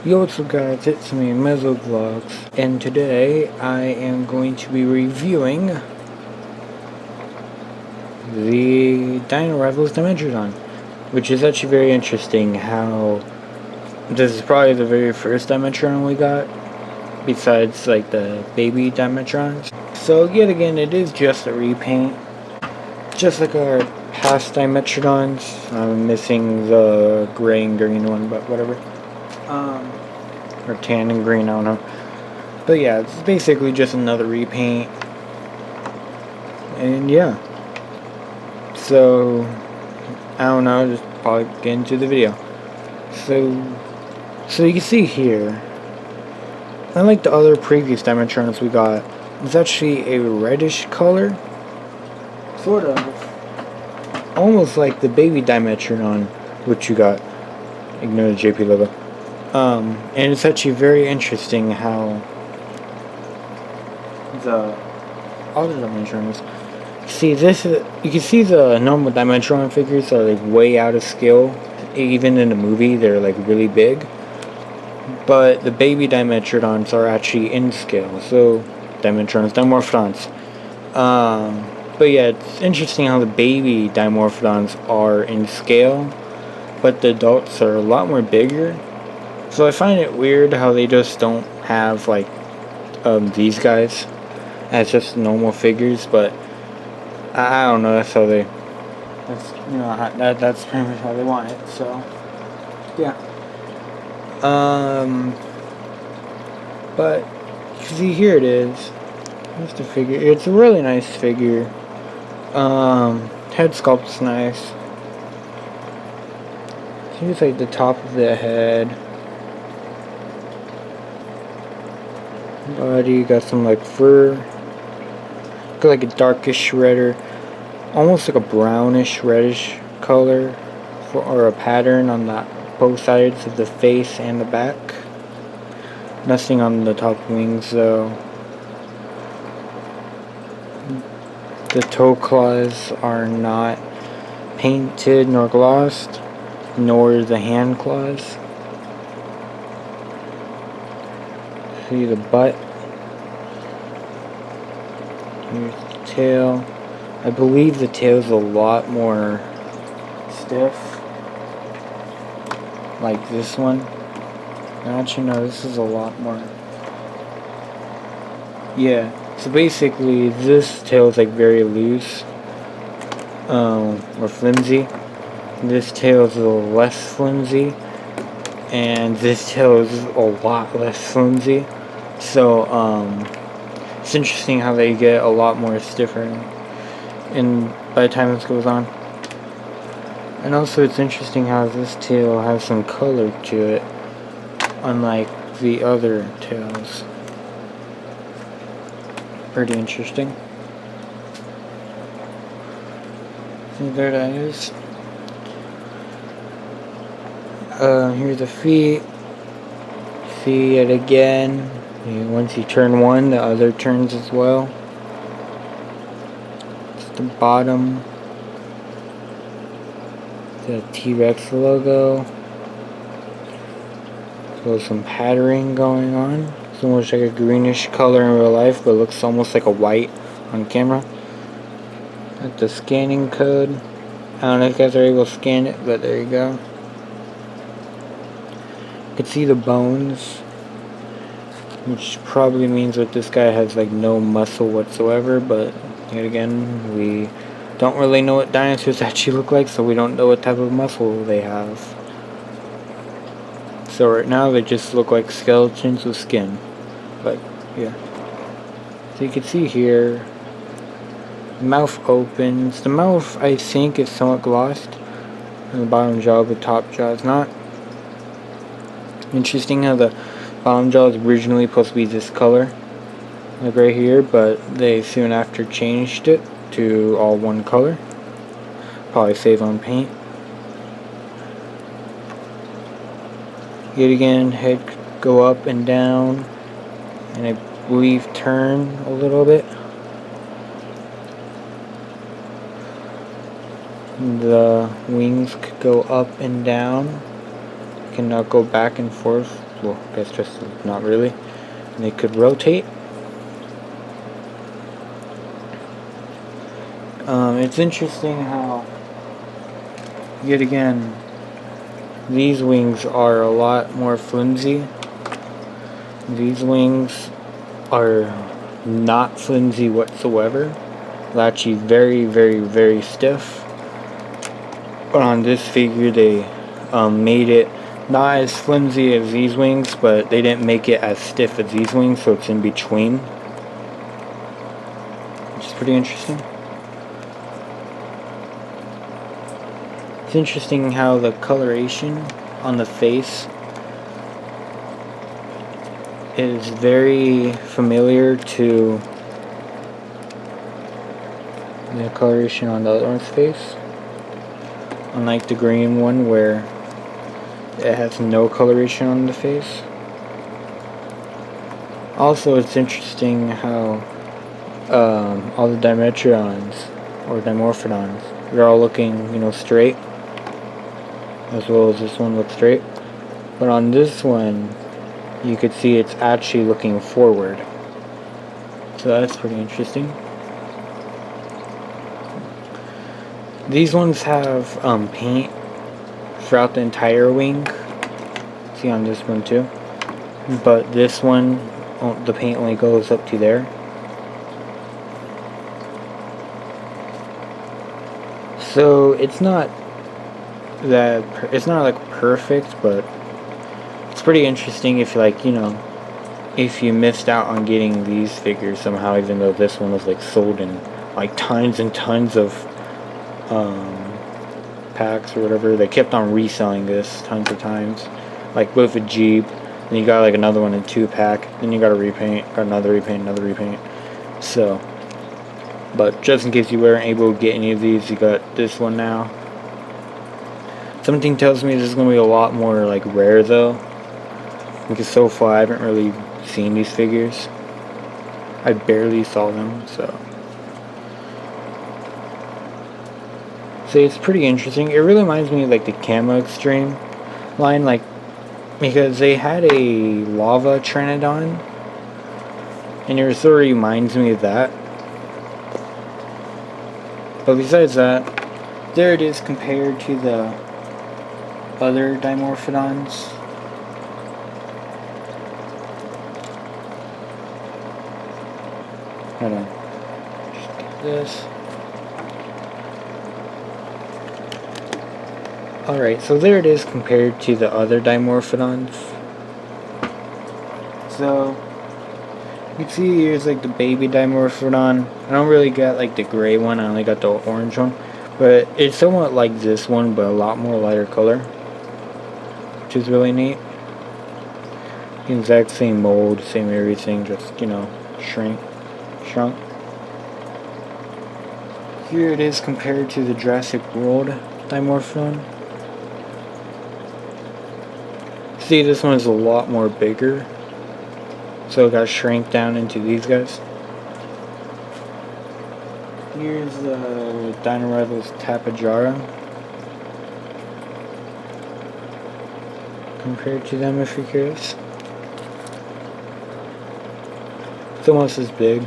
Yo, what's up guys, it's me, Vlogs, and today I am going to be reviewing the Dino Rivals Dimorphodon, which is actually very interesting how this is probably the very first Dimetrodon we got, besides like the baby Dimetrons. So yet again, it is just a repaint, just like our past Dimetrodons. I'm missing the gray and green one, but whatever. Or tan and green, I don't know. But yeah, it's basically just another repaint. And yeah. So, I don't know, just probably get into the video. So you can see here, unlike the other previous Dimetrons we got, it's actually a reddish color. Sort of. Almost like the baby Dimetrodon, which you got. Ignore the JP logo. And it's actually very interesting how the other Dimetrons. See, you can see the normal Dimetron figures are like way out of scale. Even in the movie, they're like really big. But the baby Dimetrodons are actually in scale. So, dimorphodons. But yeah, it's interesting how the baby dimorphodons are in scale, but the adults are a lot more bigger. So I find it weird how they just don't have like these guys as just normal figures, but I don't know. That's how they. That's that's pretty much how they want it. So yeah. But see, here it is. Here's the figure. It's a really nice figure. Head sculpt's nice. Here's like the top of the head. Body, got some like fur. Got like a darkish redder, almost like a brownish reddish color, or a pattern on both sides of the face and the back. Nothing on the top wings though. The toe claws are not painted nor glossed, nor the hand claws. See the butt. Here's the tail. I believe the tail's a lot more stiff, like this one. Actually, no, this is a lot more. Yeah. So basically, this tail is like very loose, or flimsy. This tail is a little less flimsy, and this tail is a lot less flimsy. So, it's interesting how they get a lot more stiffer by the time this goes on. And also it's interesting how this tail has some color to it, unlike the other tails. Pretty interesting. So there that is. Here's the feet. See it again. Once you turn one, the other turns as well. It's the bottom. The T-Rex logo. So some patterning going on. It's almost like a greenish color in real life, but it looks almost like a white on camera. Got the scanning code. I don't know if you guys are able to scan it, but there you go. You can see the bones, which probably means that this guy has like no muscle whatsoever, but yet again, we don't really know what dinosaurs actually look like, so we don't know what type of muscle they have. So right now they just look like skeletons with skin. But yeah. So you can see here, mouth opens. The mouth, I think, is somewhat glossed, and the bottom jaw, but top jaw is not. Interesting how the bottom jaw is originally supposed to be this color, like right here, but they soon after changed it to all one color. Probably save on paint. Yet again, head go up and down, and I believe turn a little bit. The wings could go up and down, cannot go back and forth well, I guess just not really. And they could rotate. It's interesting how, yet again, these wings are a lot more flimsy. These wings are not flimsy whatsoever. They're actually very, very, very stiff. But on this figure, they made it not as flimsy as these wings, but they didn't make it as stiff as these wings, so it's in between. Which is pretty interesting. It's interesting how the coloration on the face is very familiar to the coloration on the other one's face. Unlike the green one where it has no coloration on the face. Also, it's interesting how all the dimetrodons or dimorphodons, they're all looking, you know, straight, as well as this one looks straight. But on this one, you could see it's actually looking forward. So that's pretty interesting. These ones have paint throughout the entire wing. See on this one too. But this one, the paint only goes up to there. So it's not like perfect, but it's pretty interesting if, like, you know, if you missed out on getting these figures somehow, even though this one was like sold in like tons and tons of packs or whatever. They kept on reselling this tons of times, like with a Jeep. Then you got like another one in 2-pack. Then you got a repaint, got another repaint. So, but just in case you weren't able to get any of these, you got this one now. Something tells me this is gonna be a lot more like rare though, because so far I haven't really seen these figures. I barely saw them, so. So it's pretty interesting. It really reminds me of like the Camo Extreme line, like, because they had a lava Pteranodon, and it sort of reminds me of that. But besides that, there it is compared to the other dimorphodons. Hold on. Just get this. Alright, so there it is compared to the other dimorphodons. So, you can see here's like the baby dimorphodon. I don't really got like the gray one, I only got the orange one. But it's somewhat like this one, but a lot more lighter color, which is really neat. The exact same mold, same everything, just, you know, shrunk. Here it is compared to the Jurassic World dimorphodon. See, this one is a lot more bigger, so it got shrank down into these guys. Here's the Dino Rivals Tapejara compared to them, if you're curious. It's almost as big.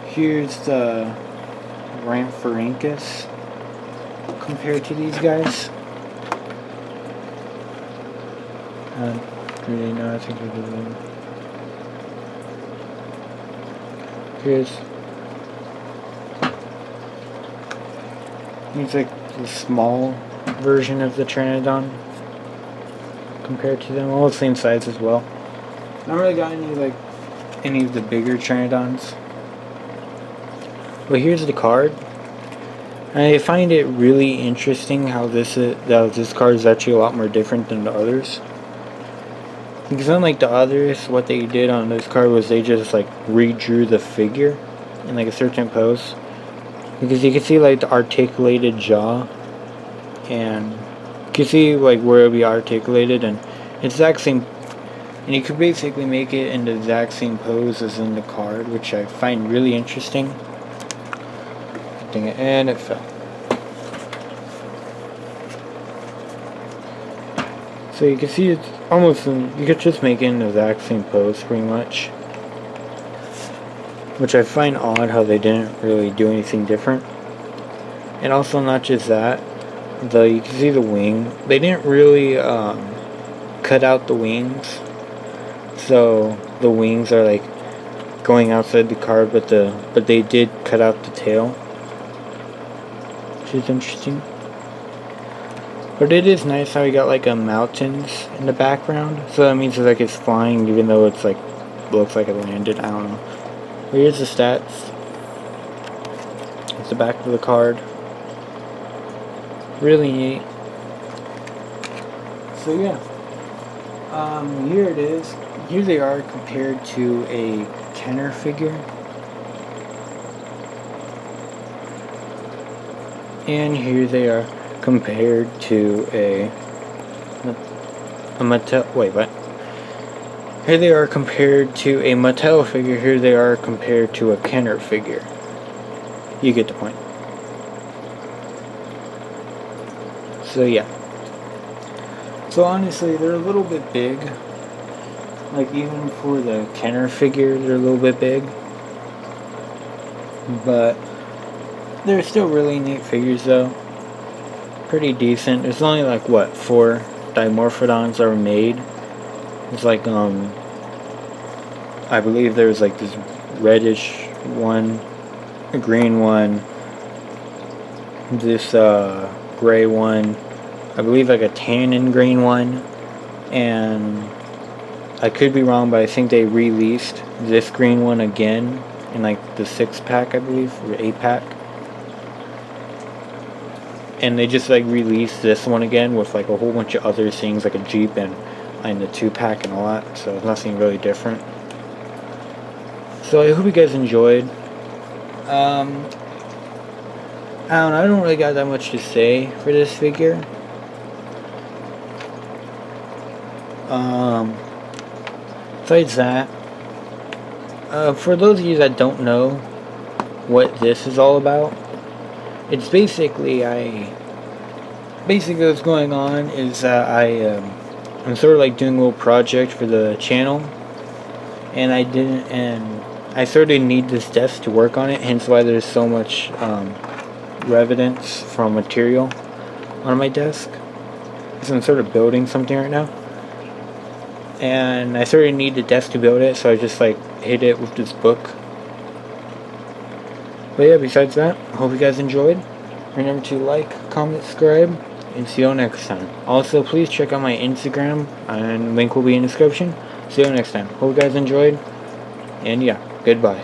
Here's the Rhamphorhynchus compared to these guys. Really, no, I think we're doing. Here's like the small version of the Pteranodon compared to them, all the same size as well. Not really got any of the bigger Pteranodons. But here's the card. And I find it really interesting how this card is actually a lot more different than the others. Because unlike the others, what they did on this card was they just like redrew the figure in like a certain pose. Because you can see like the articulated jaw, and you can see like where it'll be articulated, and it's the exact same, and you could basically make it in the exact same pose as in the card, which I find really interesting. And it fell. So you can see it's almost, you could just make it in the exact same pose pretty much. Which I find odd how they didn't really do anything different. And also not just that, you can see the wing. They didn't really cut out the wings. So the wings are like going outside the card, but they did cut out the tail. Which is interesting. But it is nice how you got like a mountains in the background. So that means like it's flying even though it's like looks like it landed. I don't know. But here's the stats. It's the back of the card. Really neat. So yeah. Here it is. Here they are compared to a Kenner figure. And here they are compared to a Mattel. Wait, what? Here they are compared to a Mattel figure. Here they are compared to a Kenner figure. You get the point. So yeah. So honestly, they're a little bit big. Like even for the Kenner figure, they're a little bit big. But they're still really neat figures though. Pretty decent. There's only like what, 4 dimorphodons are made. It's like I believe there's like this reddish one, a green one, this gray one, I believe like a tan and green one, and I could be wrong, but I think they released this green one again in like the 6-pack, I believe, or 8-pack. And they just like released this one again with like a whole bunch of other things like a Jeep and the 2-pack and all that, so nothing really different. So I hope you guys enjoyed. I don't know, I don't really got that much to say for this figure. Besides that, for those of you that don't know what this is all about, it's basically what's going on is I'm sort of like doing a little project for the channel, and I sort of need this desk to work on it, hence why there's so much evidence from material on my desk. So I'm sort of building something right now, and I sort of need the desk to build it, so I just like hit it with this book. But yeah, besides that, I hope you guys enjoyed. Remember to like, comment, subscribe, and see you next time. Also, please check out my Instagram, and link will be in the description. See you next time. Hope you guys enjoyed, and yeah, goodbye.